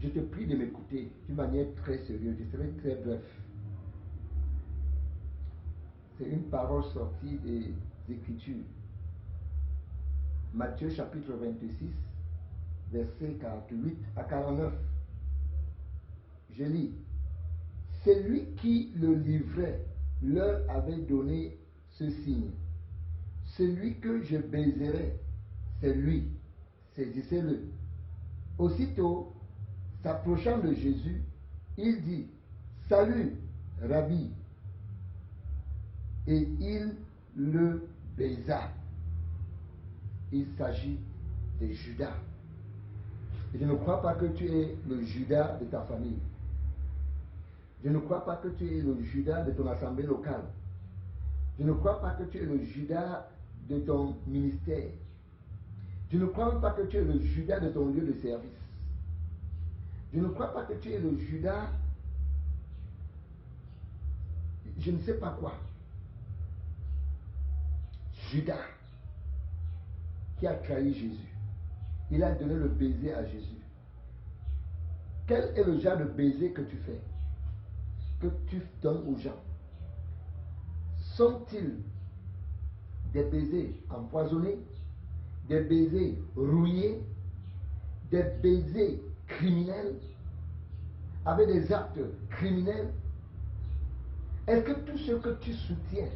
Je te prie de m'écouter d'une manière très sérieuse. Je serai très bref. C'est une parole sortie des Écritures. Matthieu chapitre 26, versets 48 à 49. Je lis. Celui qui le livrait leur avait donné ce signe. Celui que je baiserai, c'est lui. Saisissez-le. Aussitôt, s'approchant de Jésus, il dit, salut, Rabbi. Et il le baisa. Il s'agit de Judas. Et je ne crois pas que tu es le Judas de ta famille. Je ne crois pas que tu es le Judas de ton assemblée locale. Je ne crois pas que tu es le Judas de ton ministère. Je ne crois pas que tu es le Judas de ton lieu de service. Je ne crois pas que tu es le Judas, je ne sais pas quoi. Judas qui a trahi Jésus. Il a donné le baiser à Jésus. Quel est le genre de baiser que tu fais, que tu donnes aux gens? Sont-ils des baisers empoisonnés, des baisers rouillés, des baisers criminels, avec des actes criminels? Est-ce que tous ceux que tu soutiens,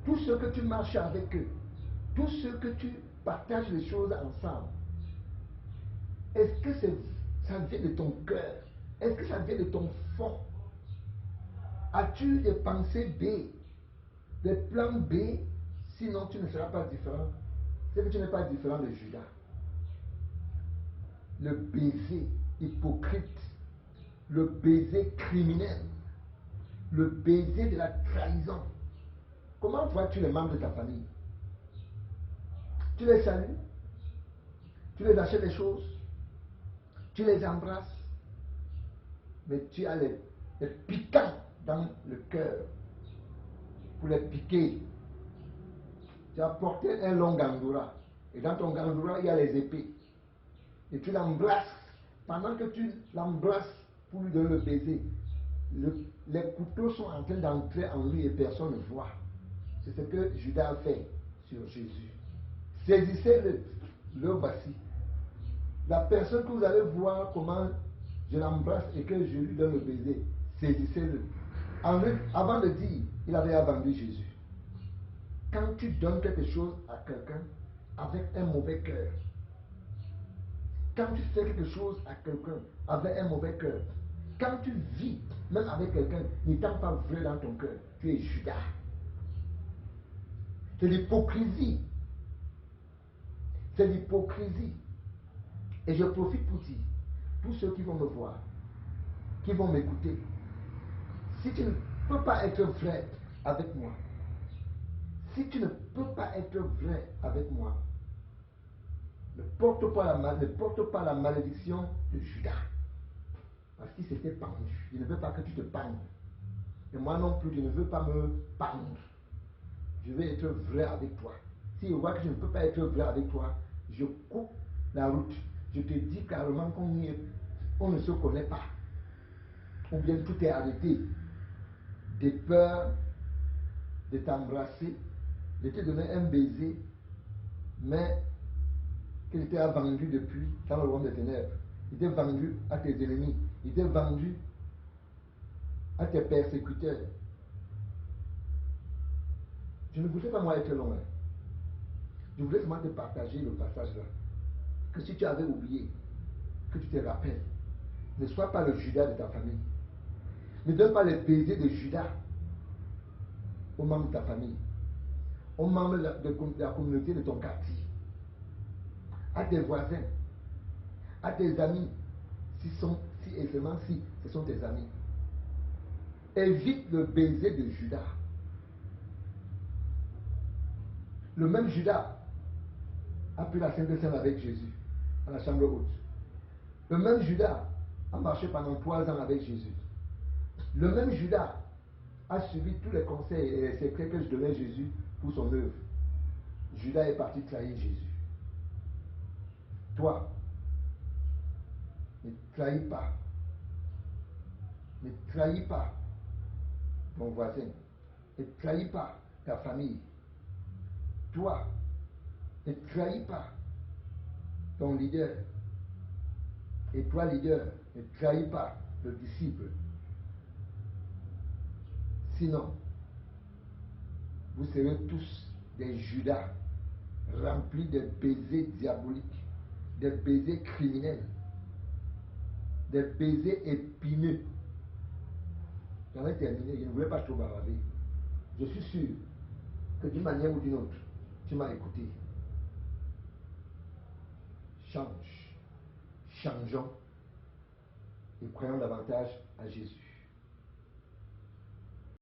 tous ceux que tu marches avec eux, tous ceux que tu partages les choses ensemble, est-ce que ça vient de ton cœur? Est-ce que ça vient de ton fond? As-tu des pensées B, des plans B? Sinon tu ne seras pas différent. C'est que tu n'es pas différent de Judas. Le baiser hypocrite, le baiser criminel, le baiser de la trahison. Comment vois-tu les membres de ta famille? Tu les salues, tu les achètes des choses, tu les embrasses, mais tu as les piquants dans le cœur pour les piquer. Tu as porté un long gandoura, et dans ton gandoura, il y a les épées. Et tu l'embrasses. Pendant que tu l'embrasses pour lui donner le baiser, les couteaux sont en train d'entrer en lui et personne ne voit. C'est ce que Judas a fait sur Jésus. Saisissez-le, le voici. La personne que vous allez voir comment je l'embrasse et que je lui donne le baiser, saisissez-le. Avant de dire, il avait vendu Jésus. Quand tu donnes quelque chose à quelqu'un avec un mauvais cœur, quand tu fais quelque chose à quelqu'un avec un mauvais cœur, quand tu vis même avec quelqu'un n'étant pas vrai dans ton cœur, tu es Judas. C'est l'hypocrisie. C'est l'hypocrisie. Et je profite pour dire, tous ceux qui vont me voir, qui vont m'écouter, si tu ne peux pas être vrai avec moi, si tu ne peux pas être vrai avec moi, ne porte pas la malédiction de Judas. Parce qu'il s'était pendu. Je ne veux pas que tu te pendes. Et moi non plus, je ne veux pas me pendre. Je veux être vrai avec toi. Si je vois que je ne peux pas être vrai avec toi, je coupe la route. Je te dis carrément qu'on ne se connaît pas. Ou bien tout est arrêté. De peur de t'embrasser, de te donner un baiser, mais qu'il était vendu depuis dans le royaume des ténèbres. Il était vendu à tes ennemis. Il était vendu à tes persécuteurs. Je ne voudrais pas moi être long. Je voulais seulement te partager le passage là. Que si tu avais oublié, que tu te rappelles. Ne sois pas le Judas de ta famille. Ne donne pas les baisers de Judas aux membres de ta famille, aux membres de la communauté de ton quartier, à tes voisins, à tes amis, si et seulement si ce sont tes amis. Évite le baiser de Judas. Le même Judas a pris la Sainte Seine avec Jésus à la chambre haute. Le même Judas a marché pendant 3 ans avec Jésus. Le même Judas a suivi tous les conseils et les secrets que je donnais à Jésus pour son œuvre. Judas est parti trahir Jésus. Toi, Ne trahis pas. Ne trahis pas ton voisin. Ne trahis pas ta famille. Toi, ne trahis pas ton leader. Et toi, leader, ne trahis pas le disciple. Sinon, vous serez tous des Judas remplis de baisers diaboliques, des baisers criminels, des baisers épineux. J'en ai terminé, je ne voulais pas trop bavarder. Je suis sûr que d'une manière ou d'une autre, tu m'as écouté. Change, changeons et croyons davantage à Jésus.